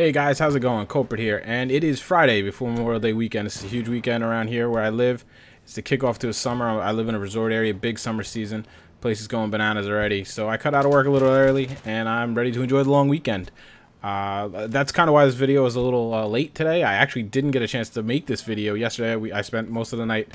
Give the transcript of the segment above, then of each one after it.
Hey guys, how's it going? Culprit here, and it is Friday before Memorial Day weekend. It's a huge weekend around here where I live. It's the kickoff to a summer. I live in a resort area, big summer season. Place is going bananas already. So I cut out of work a little early, and I'm ready to enjoy the long weekend. That's kind of why this video is a little late today. I actually didn't get a chance to make this video yesterday. I spent most of the night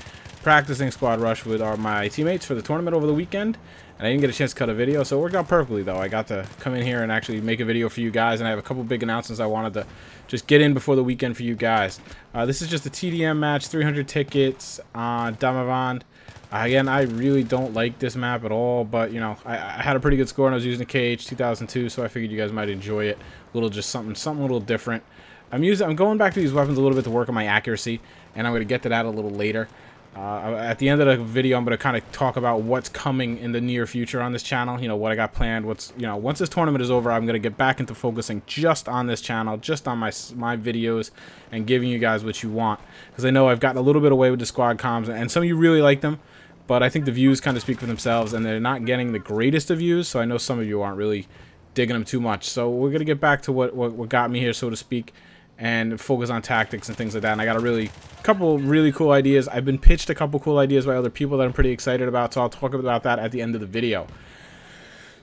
practicing Squad Rush with my teammates for the tournament over the weekend, and I didn't get a chance to cut a video, so it worked out perfectly though. I got to come in here and actually make a video for you guys, and I have a couple big announcements I wanted to just get in before the weekend for you guys. This is just a TDM match, 300 tickets on Damavand. Again, I really don't like this map at all, but you know, I had a pretty good score and I was using a KH 2002, so I figured you guys might enjoy it. A little, just something a little different. I'm going back to these weapons a little bit to work on my accuracy, and I'm going to get to that a little later. At the end of the video, I'm going to kind of talk about what's coming in the near future on this channel. You know, what I got planned. Once this tournament is over, I'm going to get back into focusing just on this channel, just on my videos, and giving you guys what you want. Because I know I've gotten a little bit away with the squad comms, and some of you really like them, but I think the views kind of speak for themselves, and they're not getting the greatest of views. So I know some of you aren't really digging them too much. So we're going to get back to what got me here, so to speak, and focus on tactics and things like that. And I got a couple really cool ideas. I've been pitched a couple cool ideas by other people that I'm pretty excited about, so I'll talk about that at the end of the video.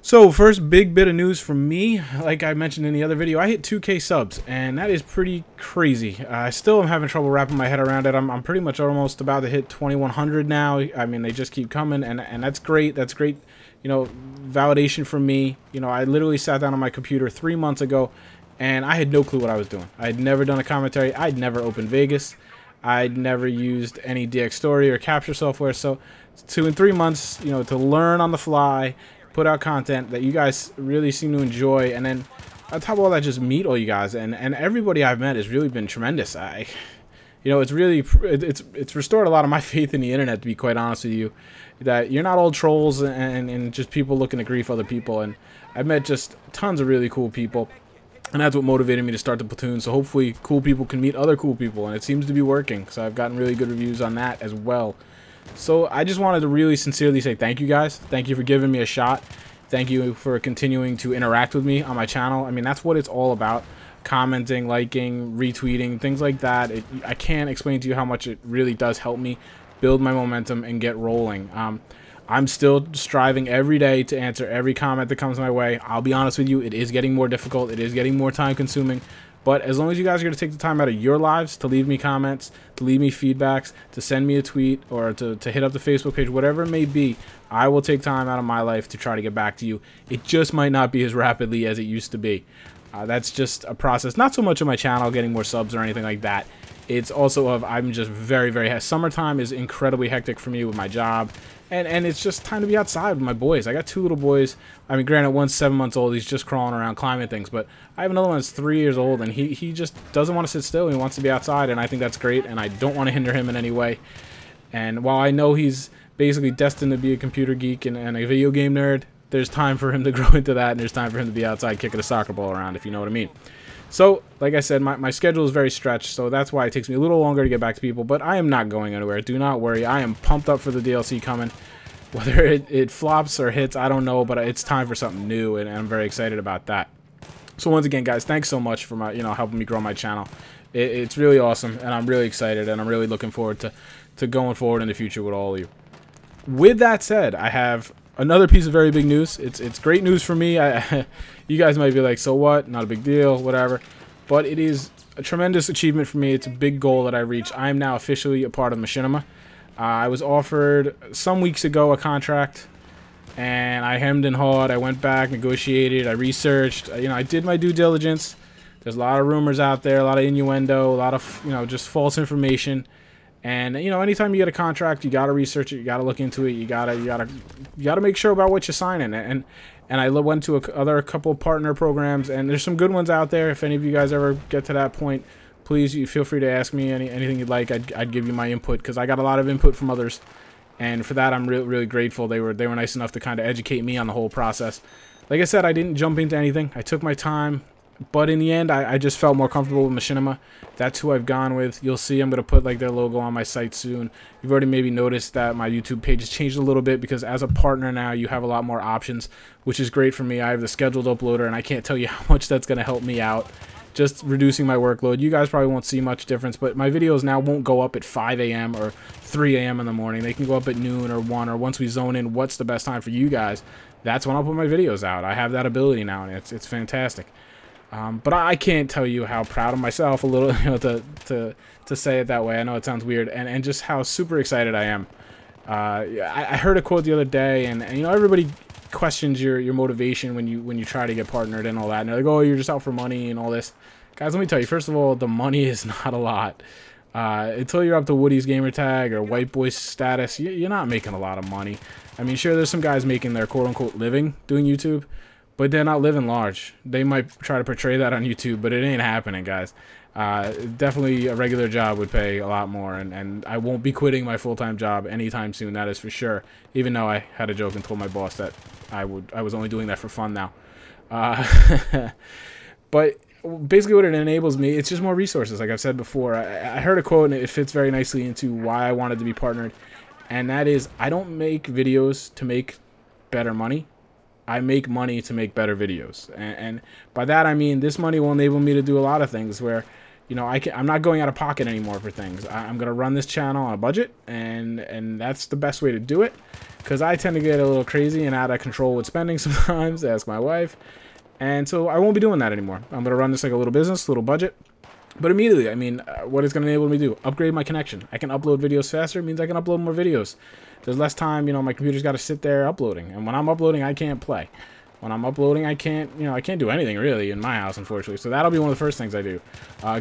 So first big bit of news from me, like I mentioned in the other video, I hit 2K subs, and that is pretty crazy. I still am having trouble wrapping my head around it. I'm pretty much almost about to hit 2100 now. I mean, they just keep coming, and that's great. That's great, you know, validation for me. You know, I literally sat down on my computer 3 months ago, and I had no clue what I was doing. I had never done a commentary. I'd never opened Vegas. I'd never used any DX Story or capture software. So in 3 months, you know, to learn on the fly, put out content that you guys really seem to enjoy, and then on top of all that, just meet all you guys, and everybody I've met has really been tremendous. You know, it's restored a lot of my faith in the internet, to be quite honest with you, that you're not all trolls and just people looking to grief other people. And I've met just tons of really cool people, and that's what motivated me to start the platoon. So hopefully cool people can meet other cool people, and it seems to be working. So I've gotten really good reviews on that as well. So I just wanted to really sincerely say thank you guys. Thank you for giving me a shot. Thank you for continuing to interact with me on my channel. I mean, that's what it's all about. Commenting, liking, retweeting, things like that. I can't explain to you how much it really does help me build my momentum and get rolling. I'm still striving every day to answer every comment that comes my way. I'll be honest with you, it is getting more difficult. It is getting more time consuming. But as long as you guys are going to take the time out of your lives to leave me comments, to leave me feedbacks, to send me a tweet, or to hit up the Facebook page, whatever it may be, I will take time out of my life to try to get back to you. It just might not be as rapidly as it used to be. That's just a process. Not so much of my channel getting more subs or anything like that. It's also of I'm just very summertime is incredibly hectic for me with my job, and it's just time to be outside with my boys. I got 2 little boys. I mean, granted, one's 7 months old. He's just crawling around climbing things, but I have another one that's 3 years old, and he just doesn't want to sit still. He wants to be outside, and I think that's great, and I don't want to hinder him in any way. And while I know he's basically destined to be a computer geek and a video game nerd, there's time for him to grow into that, and there's time for him to be outside kicking a soccer ball around, if you know what I mean. So, like I said, my schedule is very stretched, so that's why it takes me a little longer to get back to people, but I am not going anywhere. Do not worry. I am pumped up for the DLC coming. Whether it flops or hits, I don't know, but it's time for something new, and I'm very excited about that. So once again, guys, thanks so much for helping me grow my channel. It's really awesome, and I'm really excited, and I'm really looking forward to going forward in the future with all of you. With that said, I have another piece of very big news. It's great news for me. You guys might be like, so what? Not a big deal, whatever. But it is a tremendous achievement for me. It's a big goal that I reached. I am now officially a part of Machinima. I was offered some weeks ago a contract, and I hemmed and hawed. I went back, negotiated, I researched. You know, I did my due diligence. There's a lot of rumors out there, a lot of innuendo, a lot of just false information. And anytime you get a contract, you gotta research it, you gotta look into it, you gotta make sure about what you're signing. And I went to a couple partner programs, and there's some good ones out there. If any of you guys ever get to that point, please you feel free to ask me anything you'd like. I'd give you my input, because I got a lot of input from others, and for that I'm really grateful. They were nice enough to kind of educate me on the whole process. Like I said, I didn't jump into anything. I took my time. But in the end, I just felt more comfortable with Machinima. That's who I've gone with. You'll see I'm going to put like their logo on my site soon. You've already maybe noticed that my YouTube page has changed a little bit, because as a partner now, you have a lot more options, which is great for me. I have the scheduled uploader, and I can't tell you how much that's going to help me out. just reducing my workload. You guys probably won't see much difference, but my videos now won't go up at 5 a.m. or 3 a.m. in the morning. They can go up at noon or 1, or once we zone in what's the best time for you guys, that's when I'll put my videos out. I have that ability now, and it's fantastic. But I can't tell you how proud of myself a little, to say it that way. I know it sounds weird, and just how super excited I am. I heard a quote the other day, and everybody questions your motivation when you try to get partnered and all that, and they're like, oh, you're just out for money and all this. Guys, let me tell you, first of all, the money is not a lot. Until you're up to Woody's gamer tag or white boy status, you're not making a lot of money. I mean, sure, there's some guys making their quote-unquote living doing YouTube, but they're not living large. They might try to portray that on YouTube, but it ain't happening, guys. Definitely a regular job would pay a lot more, and I won't be quitting my full-time job anytime soon, that is for sure. Even though I had a joke and told my boss that I was only doing that for fun now. But basically what it enables me, it's just more resources, like I've said before. I heard a quote, and it fits very nicely into why I wanted to be partnered, and that is, I don't make videos to make better money. I make money to make better videos, and by that I mean this money will enable me to do a lot of things where, I'm not going out of pocket anymore for things. I'm gonna run this channel on a budget, and that's the best way to do it, because I tend to get a little crazy and out of control with spending sometimes. Ask my wife, and so I won't be doing that anymore. I'm gonna run this like a little business, little budget. But immediately, I mean, what it's going to enable me to do? Upgrade my connection. I can upload videos faster. It means I can upload more videos. There's less time, my computer's got to sit there uploading. And when I'm uploading, I can't play. When I'm uploading, I can't, I can't do anything really in my house, unfortunately. So that'll be one of the first things I do.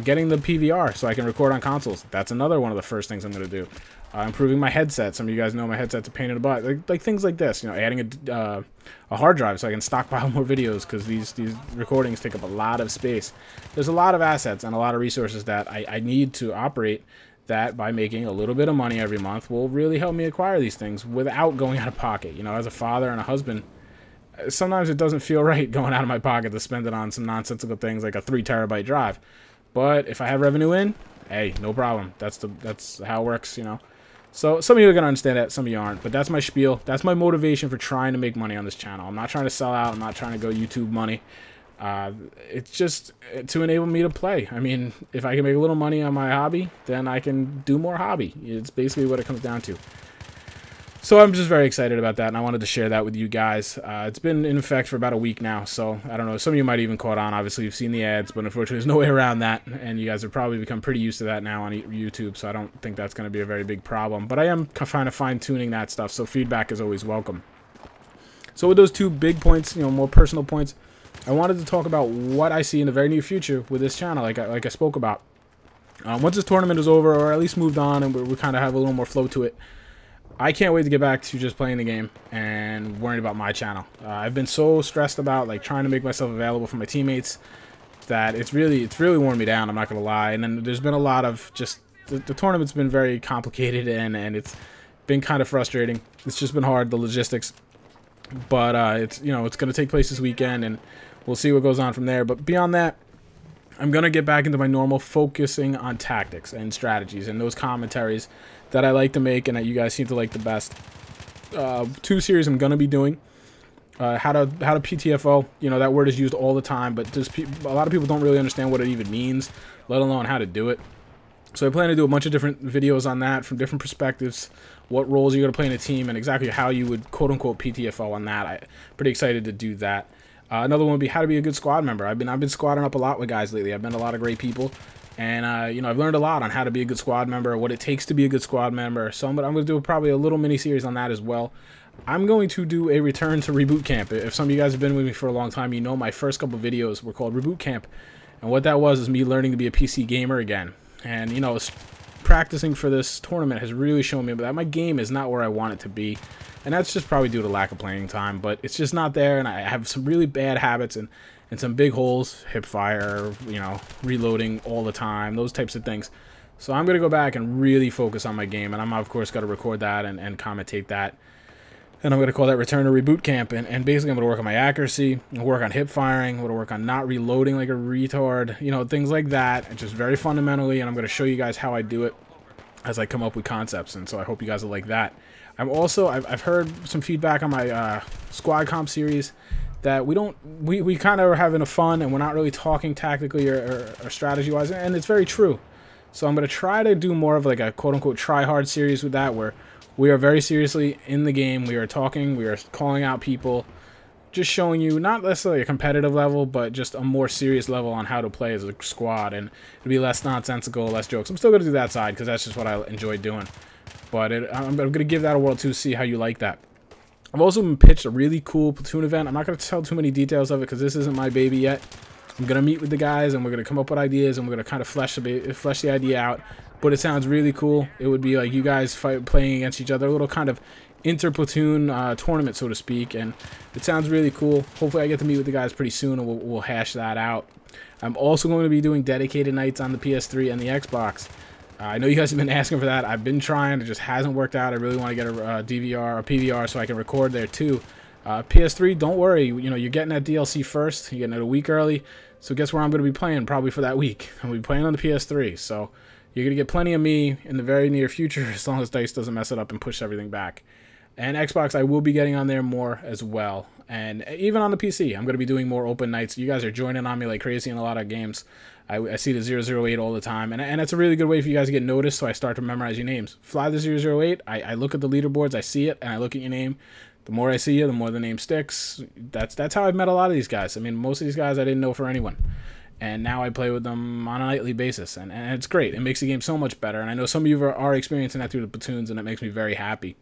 Getting the PVR so I can record on consoles. That's another one of the first things I'm going to do. Improving my headset. Some of you guys know my headset's a pain in the butt. Like things like this, adding a hard drive so I can stockpile more videos, because these recordings take up a lot of space. There's a lot of assets and a lot of resources that I need to operate, that by making a little bit of money every month will really help me acquire these things without going out of pocket. As a father and a husband, sometimes it doesn't feel right going out of my pocket to spend it on some nonsensical things like a 3 terabyte drive. But if I have revenue in, hey, no problem. That's how it works, So some of you are going to understand that, some of you aren't, but that's my spiel. That's my motivation for trying to make money on this channel. I'm not trying to sell out. I'm not trying to go YouTube money. It's just to enable me to play. I mean, if I can make a little money on my hobby, then I can do more hobby. It's basically what it comes down to. So I'm just very excited about that, and I wanted to share that with you guys. It's been in effect for about a week now, so I don't know. Some of you might even caught on. Obviously, you've seen the ads, but unfortunately, there's no way around that, and you guys have probably become pretty used to that now on YouTube, so I don't think that's going to be a very big problem. But I am kind of fine-tuning that stuff, so feedback is always welcome. So with those 2 big points, more personal points, I wanted to talk about what I see in the very near future with this channel, like I spoke about. Once this tournament is over, or at least moved on, and we kind of have a little more flow to it, I can't wait to get back to just playing the game and worrying about my channel. I've been so stressed about trying to make myself available for my teammates that it's really worn me down, I'm not gonna lie. And then there's been a lot of just the tournament's been very complicated, and it's been kind of frustrating. It's just been hard, the logistics. But it's it's gonna take place this weekend, and we'll see what goes on from there. But beyond that, I'm gonna get back into my normal focusing on tactics and strategies and those commentaries that I like to make and that you guys seem to like the best. 2 series I'm gonna be doing. How to PTFO. That word is used all the time, but a lot of people don't really understand what it even means, let alone how to do it. So I plan to do a bunch of different videos on that from different perspectives, what roles you're going to play in a team, and exactly how you would quote-unquote PTFO on that. I'm pretty excited to do that. Another one would be how to be a good squad member. I've been squadding up a lot with guys lately. I've met a lot of great people, and I've learned a lot on how to be a good squad member, what it takes to be a good squad member. So I'm going to do probably a little mini-series on that as well. I'm going to do a return to Reboot Camp. If some of you guys have been with me for a long time, you know my first couple videos were called Reboot Camp, and what that was is me learning to be a PC gamer again. And, practicing for this tournament has really shown me that my game is not where I want it to be. And that's just probably due to lack of playing time, but it's just not there, and I have some really bad habits and some big holes, hip fire, reloading all the time, those types of things. So I'm going to go back and really focus on my game, and I'm, of course, going to record that and commentate that. And I'm going to call that Return to Reboot Camp, and basically I'm going to work on my accuracy, work on hip firing, I'm going to work on not reloading like a retard, things like that, and just very fundamentally, and I'm going to show you guys how I do it as I come up with concepts, and so I hope you guys will like that. I've heard some feedback on my squad comp series that we kind of are having a fun and we're not really talking tactically or strategy wise, and it's very true. So I'm going to try to do more of like a quote-unquote try-hard series with that, where we are very seriously in the game. We are talking, we are calling out people, just showing you not necessarily a competitive level, but just a more serious level on how to play as a squad, and it'll be less nonsensical, less jokes. I'm still going to do that side because that's just what I enjoy doing. But I'm going to give that a whirl too, see how you like that. I've also been pitched a really cool platoon event. I'm not going to tell too many details of it because this isn't my baby yet. I'm going to meet with the guys and we're going to come up with ideas and we're going to kind of flesh the idea out. But it sounds really cool. It would be like you guys playing against each other, a little kind of inter-platoon tournament, so to speak. And it sounds really cool. Hopefully I get to meet with the guys pretty soon and we'll hash that out. I'm also going to be doing dedicated nights on the PS3 and the Xbox. I know you guys have been asking for that. I've been trying. It just hasn't worked out. I really want to get a DVR or PVR so I can record there too. PS3, don't worry. You know, you're getting that DLC first. You're getting it a week early. So guess where I'm going to be playing probably for that week? I'm going to be playing on the PS3. So you're going to get plenty of me in the very near future as long as DICE doesn't mess it up and push everything back. And Xbox, I will be getting on there more as well. And even on the PC, I'm going to be doing more open nights. You guys are joining on me like crazy in a lot of games. I see the 008 all the time, and it's a really good way for you guys to get noticed, so I start to memorize your names. Fly the 008, I look at the leaderboards, I see it, and I look at your name. The more I see you, the more the name sticks. That's how I've met a lot of these guys. I mean, most of these guys I didn't know for anyone. And now I play with them on a nightly basis, and it's great. It makes the game so much better, and I know some of you are experiencing that through the platoons, and it makes me very happy.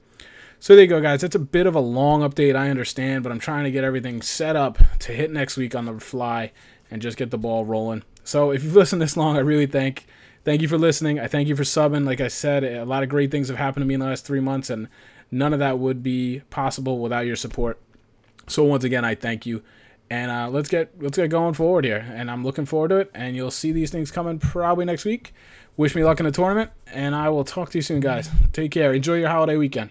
So there you go, guys. That's a bit of a long update, I understand, but I'm trying to get everything set up to hit next week on the fly and just get the ball rolling. So if you've listened this long, I really thank you for listening. I thank you for subbing. Like I said, a lot of great things have happened to me in the last 3 months, and none of that would be possible without your support. So once again, I thank you. And let's get going forward here. And I'm looking forward to it. And you'll see these things coming probably next week. Wish me luck in the tournament, and I will talk to you soon, guys. Take care. Enjoy your holiday weekend.